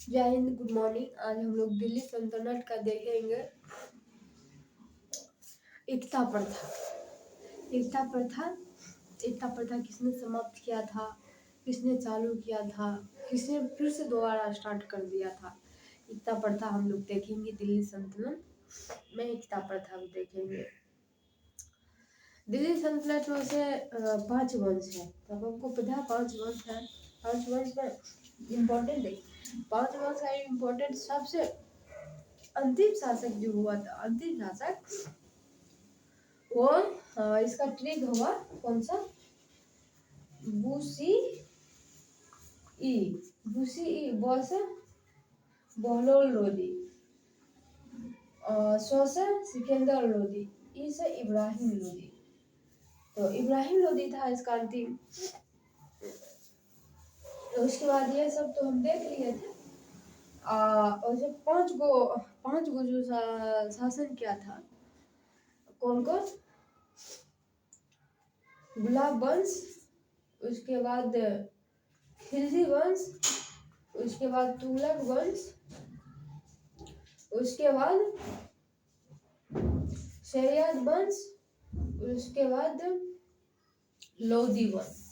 जय Hind, good morning. आज हम लोग दिल्ली सल्तनत का देखेंगे। एकता प्रथा। एकता प्रथा एकता प्रथा किसने समाप्त किया था, किसने चालू किया था, किसने फिर से दोबारा स्टार्ट कर दिया था। एकता प्रथा हम लोग देखेंगे। दिल्ली सल्तनत में एकता प्रथा भी देखेंगे। दिल्ली सल्तनत में से 5 वंश है। तब हमको पता है 5 वंश है। 5 वंश में इम्पोर्टेंट है। 5 वंश का इम्पोर्टेंट सबसे अंतिम शासक जो हुआ था, अंतिम शासक वो इसका ट्रिक हुआ कौन सा, बुसी ई बुसी ई बॉस बहलोल लोदी, सौ से सिकंदर लोदी, ई से इब्राहिम लोदी। तो इब्राहिम लोदी था इसका अंतिम। तो उसके बाद ये सब तो हम देख लिए थे। और जो 5 गो जो शासन किया था, कौन कौन, गुलाब वंश, उसके बाद खिलजी वंश, उसके बाद तुगलक वंश, उसके बाद सैयद वंश, उसके बाद लोधी वंश।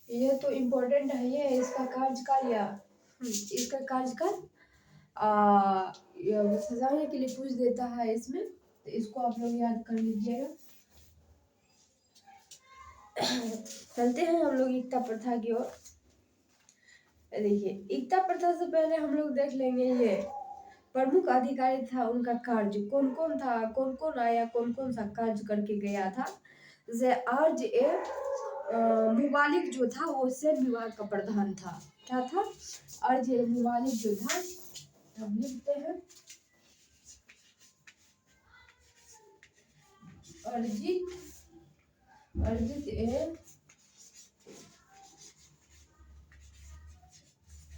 ये तो इम्पोर्टेंट है। ये इसका कार्यकाल या इसका कार्यकाल सजाने के लिए पूछ देता है इसमें, तो इसको आप लोग याद कर लीजिएगा। चलते हैं हम लोग एकता प्रथा की ओर। देखिए, एकता प्रथा से पहले हम लोग देख लेंगे ये प्रमुख अधिकारी था, उनका कार्य कौन कौन था, कौन कौन आया, कौन कौन सा कार्य करके गया था। जैसे आर्ज ए मुबालिक जो था वो सैन्य विभाग का प्रधान था। क्या था? आर्ज ए मुबालिक जो था, हम लिखते हैं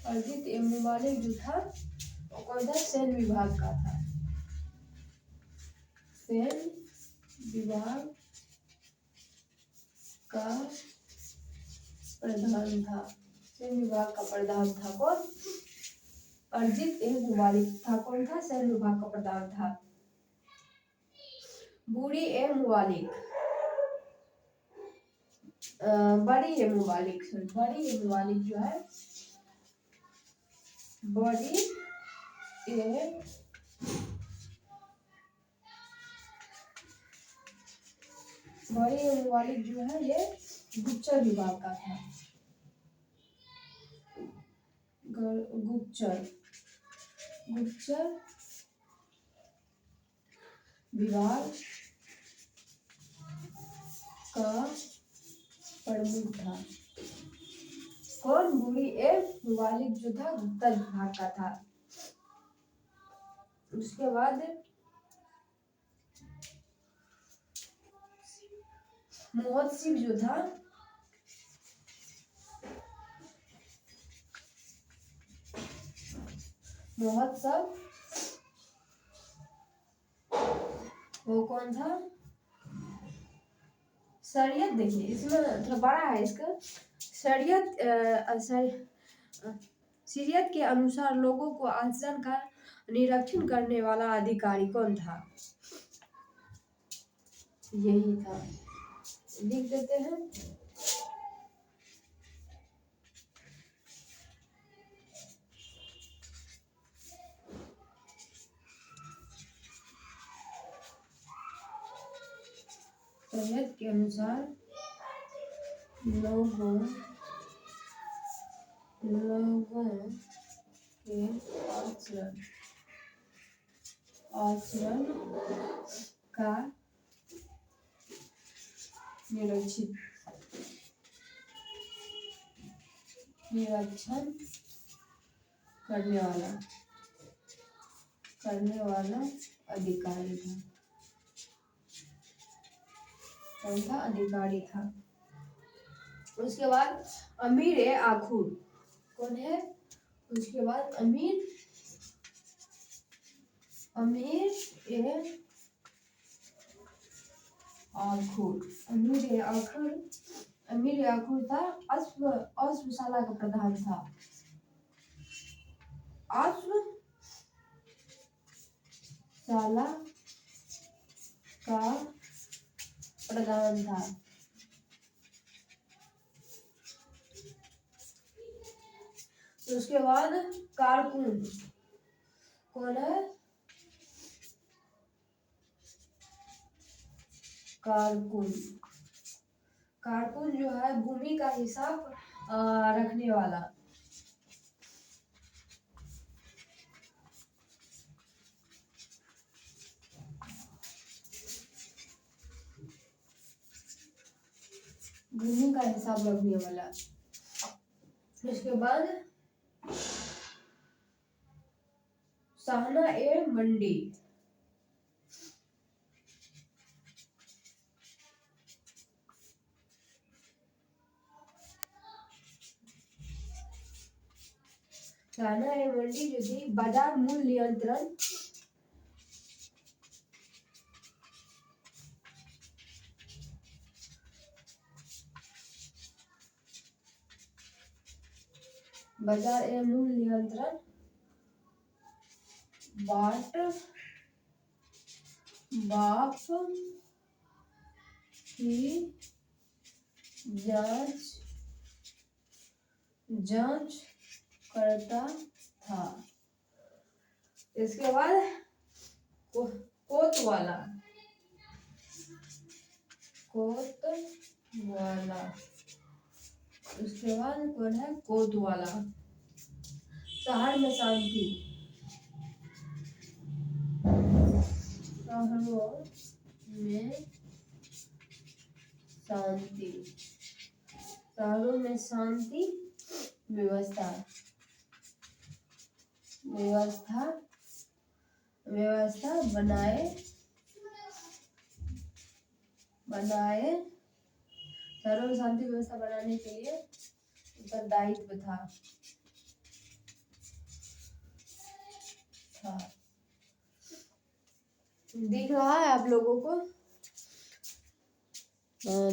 अर्जित ए मुबालिक जो था वो कौन था? सैन्य विभाग का था। सैन्य विभाग का प्रधान था। सैन्य विभाग का प्रधान था कौन? अर्जित ए मुबालिक था। कौन था? सैन्य विभाग का प्रधान था। बूढ़ी ए मुबालिक, बड़ी ए मुबालिक, बड़ी ए मुबालिक जो है, बड़ी ए मुबालिक जो है ये गुप्तचर विभाग का था। गुप्तचर विभाग का प्रमुख था। कौन? बूढ़ी ए मुबालिक जो था गुप्तचर विभाग का था। उसके बाद महोत्सव जो था, महोत्सव वो कौन था? शरीयत। देखिए इसमें थोड़ा बड़ा है इसका। शरीयत के अनुसार लोगों को आचरण का निरीक्षण करने वाला अधिकारी कौन था? यही था। लिख देते हैं। शरीयत के अनुसार लोगों के आचरण का निरीक्षण करने वाला अधिकारी था। कौन था? अधिकारी था। उसके बाद अमीर ए आखुर। कौन है? उसके बाद अमीर ए आखुर। अमीर ए आखुर था। अश्वशाला का प्रधान था। अश्व शाला का प्रधान था। तो उसके बाद कारकुन कौन है? कारकुन, कारकुन जो है भूमि का हिसाब रखने वाला। भूमि का हिसाब रखने वाला। उसके बाद शाहना ए मंडी, शाहना ए मंडी जो थी बाजार मूल्य नियंत्रण, बाजार ए मूल्य नियंत्रण, बाट बाप की जांच करता था। इसके बाद कोतवाला, कोतवाला, उसके बाद कौन है? कोतवाला। शहर में शांति, शहरों में शांति, शहरों में शांति व्यवस्था, व्यवस्था बनाए शहरों में शांति व्यवस्था बनाने के लिए उत्तरदायित्व था। दिख रहा है आप लोगों को?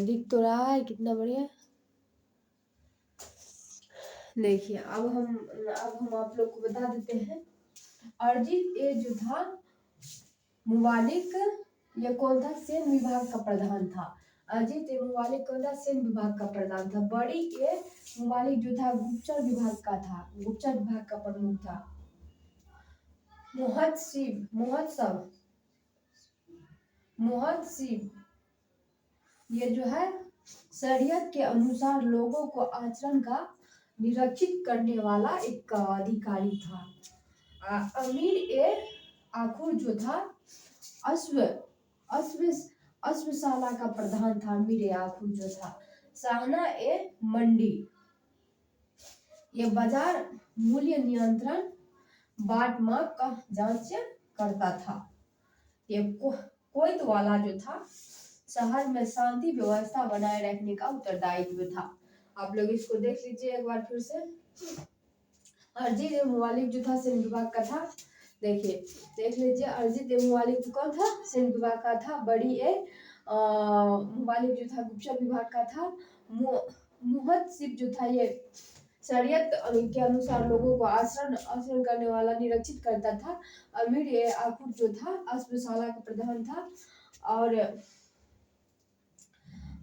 दिख तो रहा है, कितना बढ़िया। देखिए अब हम आप लोग को बता देते हैं। अरजीत ए जो था मुबालिक, ये कौन था? सेन विभाग का प्रधान था। अरजीत ए मुबालिक कौन था? सेन विभाग का प्रधान था। बड़ी ए मुबालिक जो था गुप्तचर विभाग का था, गुप्तचर विभाग का प्रमुख था। मुहद्दिब ये जो है शरीयत के अनुसार लोगों को आचरण का निरीक्षित करने वाला एक अधिकारी था। अमीर ए आखुर जो था अश्वशाला का प्रधान था। अमीर ए आखुर जो था। शाहना ए मंडी ये बाजार मूल्य नियंत्रण, बाट माप का जांच करता था। ये कोतवाला जो था शहर में शांति व्यवस्था बनाए रखने का उत्तरदायित्व था। आप लोग इसको देख लीजिए एक बार फिर से। अरजीत ए मुबालिक जो था सेन विभाग का था। देखिए देख लीजिए, अरजीत ए मुबालिक कौन था? सेन विभाग का था। बड़ी ए मुबालिक जो था गुप्तचर विभाग का था। मुहद्दिब जो था ये शरीयत के अनुसार लोगों को आचरण करने वाला निरीक्षित करता था। अमीर ए आखुर जो था अश्वशाला का प्रधान था। और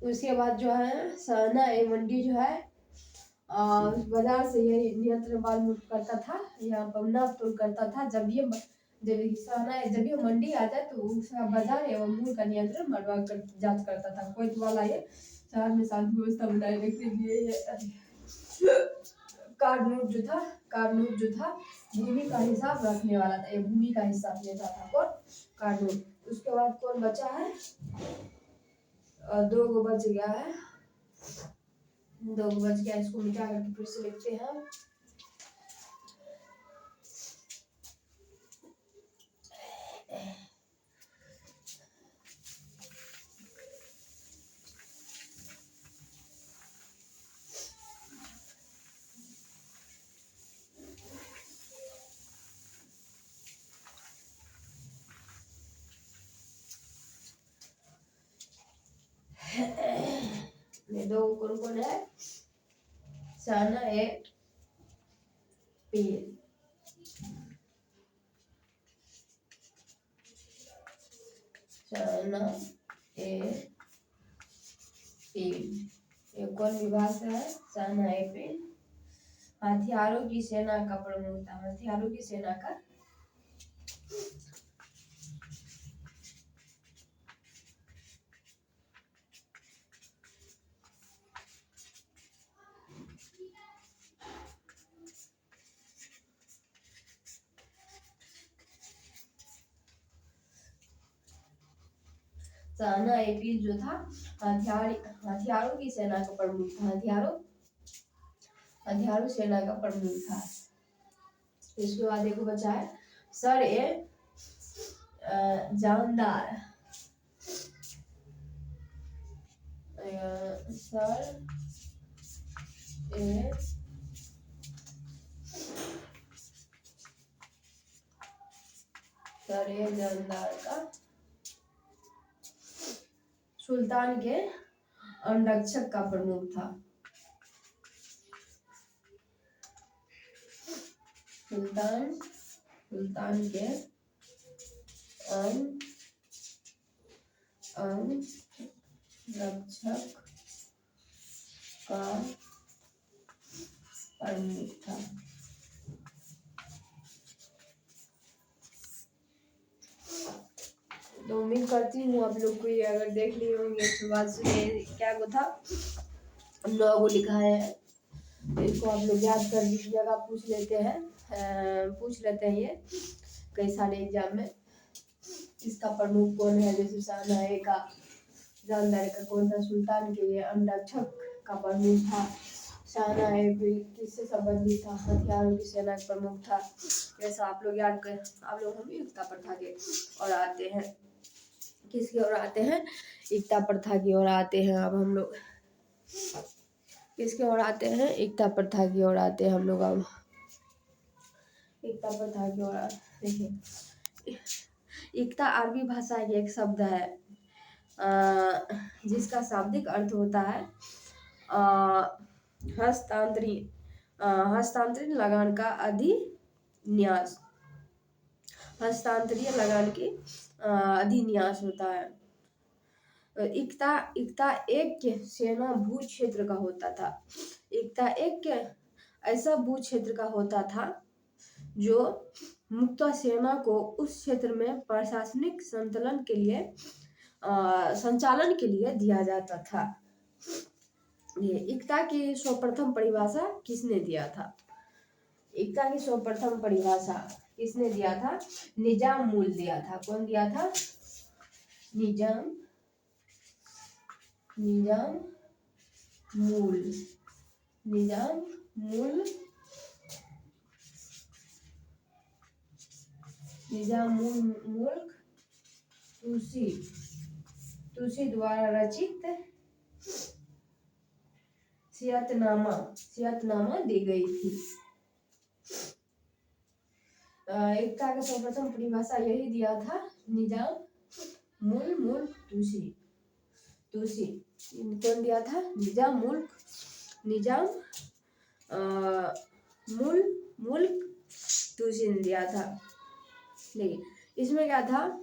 उसके बाद जो है शाहना ए मंडी जो है बाजार से ये नियंत्रण बाल करता था, यहाँ पर नाप तोल करता था। जब ये मंडी आ जाए तो उसका बाजार एवं मूल्य का नियंत्रण मरवा कर जांच करता था। कोतवाला ये शहर में शांति व्यवस्था बनाए रखने के लिए कारनूर जो था भूमि का हिसाब रखने वाला था। ये भूमि का हिसाब लेता था कौन? कारनूर। उसके बाद कौन बचा है? दो गो बच गया है, दो गो बच गया। इसको मिटा करके फिर से लिखते हैं। दो कौन कौन है? शाहना ए पीर, शाहना ए पील, ये कौन विभाग से है? शाहना ए पील हथियारों की सेना का प्रमुख था। हथियारों की सेना का शाहना ए पील जो था हथियारों की सेना का प्रमुख था। हथियारों सेना का प्रमुख था। इसके बाद एक बचा है सर ए जानदार। सर ए जानदार का सुल्तान के अंगरक्षक का प्रमुख था। सुल्तान के अंगरक्षक का प्रमुख था। तो उम्मीद करती हूँ आप लोग को ये अगर देख लिए होंगे तो बात सुनिए क्या को था 9 को लिखा है। इसको आप लोग याद कर लीजिएगा, पूछ लेते हैं ये कई सारे एग्जाम में। इसका प्रमुख कौन है? जैसे शाहना ए का जानदार का कौन था? सुल्तान के अंगरक्षक का प्रमुख था। शाहना ए किससे संबंधित था? हथियारों की सेना का प्रमुख था। ऐसा आप लोग याद कर। आप लोग हम एकता प्रथा के और आते हैं किसकी ओर आते हैं? एकता प्रथा की ओर आते हैं। अब हम लोग किसकी ओर आते हैं? एकता प्रथा की ओर आते हैं हम लोग। अब एकता प्रथा की ओर देखिए, एकता अरबी भाषा की एक शब्द है जिसका शाब्दिक अर्थ होता है हस्तांतरित लगान का अधिन्यास। हस्तांतरीय लगान की अधिन्यास होता है। एकता एक सेना भू क्षेत्र का होता था। एकता एक ऐसा भू क्षेत्र का होता था जो मुक्त सेना को उस क्षेत्र में प्रशासनिक संचालन के लिए दिया जाता था। ये एकता की सर्वप्रथम परिभाषा किसने दिया था? एकता की सर्वप्रथम परिभाषा किसने दिया था? निजाम मूल दिया था। कौन दिया था? निजाम मूल तुसी द्वारा रचित सियतनामा दी गई थी। एकता का सर्वप्रथम परिभाषा यही दिया था, निजाम मूल तुसी। कौन दिया था? निजाम मुल्क तुसी ने दिया था। देखिए इसमें क्या था?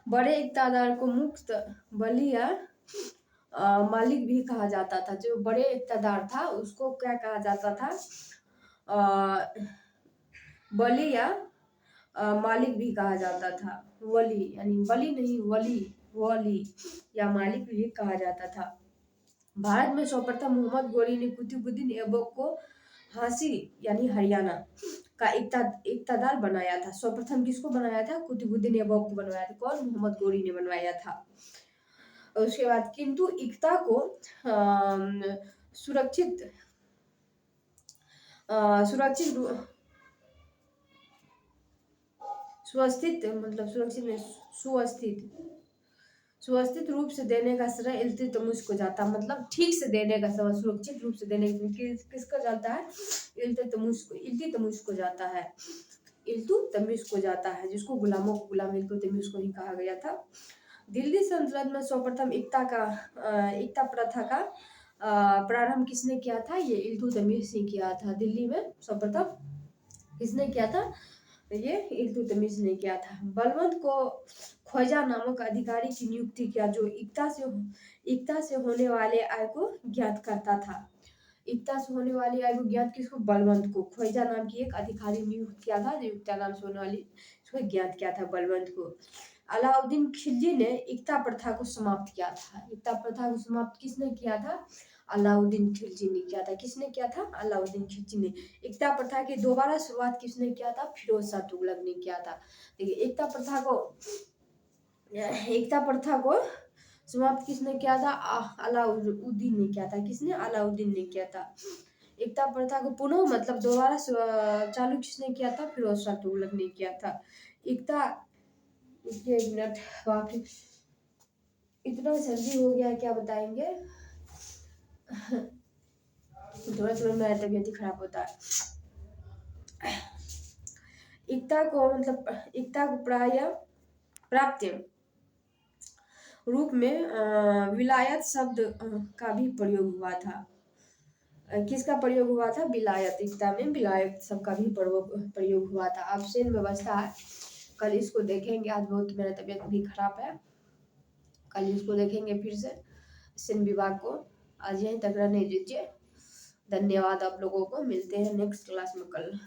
बड़े इक़्तिदार को मुक्त बली या मालिक भी कहा जाता था। जो बड़े इक़्तिदार था उसको क्या कहा जाता था? बली या मालिक भी कहा जाता था। वली यानी बली नहीं, वली या मालिक भी कहा जाता था। भारत में सर्वप्रथम मोहम्मद गोरी ने कुतुबुद्दीन ऐबक को झांसी यानी हरियाणा का इक़्तिदार बनाया था। सर्वप्रथम किसको बनाया था? कुतुबुद्दीन ऐबक को बनवाया था। कौन? मोहम्मद गोरी ने बनवाया था। उसके बाद किंतु एकता को सुव्यवस्थित रूप से देने का श्रेय इल्तुतमिश को जाता। मतलब ठीक से देने का श्रेय, सुरक्षित रूप से देने किसको जाता है? इल्तुतमिश को जाता है। इल्तुतमिश को जाता है, जिसको गुलामों को गुलाम इल्तुतमिश को ही कहा गया था। दिल्ली सल्तनत में सर्वप्रथम एकता प्रथा का प्रारंभ किसने किया था? ये इल्तुतमिश ने किया था। दिल्ली में सर्वप्रथम किसने किया था? ये इल्तुतमिश ने किया था। बलवंत को ख्वाजा नामक अधिकारी की नियुक्ति किया, जो इक्ता से होने वाले आय को ज्ञात करता था। इक्ता से होने वाली आय को ज्ञात किसको? बलवंत को। ख्वाजा नाम की एक अधिकारी नियुक्त किया था, जो इक्ता नाम से होने वाली इसको ज्ञात किया था बलवंत को। अलाउद्दीन खिलजी ने इक्ता प्रथा को समाप्त किया था। इक्ता प्रथा को समाप्त किसने किया था? अलाउद्दीन खिलजी ने किया था। किसने किया था? अलाउद्दीन खिलजी ने। इक्ता प्रथा की दोबारा शुरुआत किसने किया था? फिरोज शाह तुगलक ने किया था। देखिए, एकता प्रथा को समाप्त किसने किया था? अलाउद्दीन ने किया था। किसने? अलाउद्दीन ने किया था। एकता प्रथा को पुनः मतलब दोबारा चालू किसने किया था? फिरोज शाह तुगलक ने किया था। एकता एक मिनट, बाप रे, इतना सर्दी हो गया है, क्या बताएंगे। थोड़ा थोड़ा मेरा तबीयत ही खराब होता है। एकता को प्राय प्राप्त रूप में विलायत शब्द का भी प्रयोग हुआ था। किसका प्रयोग हुआ था? विलायत। एकता में विलायत शब्द का भी प्रयोग हुआ था। अब सेन व्यवस्था है, कल इसको देखेंगे। आज बहुत मेरा तबीयत भी खराब है, कल इसको देखेंगे फिर से सेन विभाग को। आज यहीं तक रहने दीजिए। धन्यवाद आप लोगों को, मिलते हैं नेक्स्ट क्लास में कल।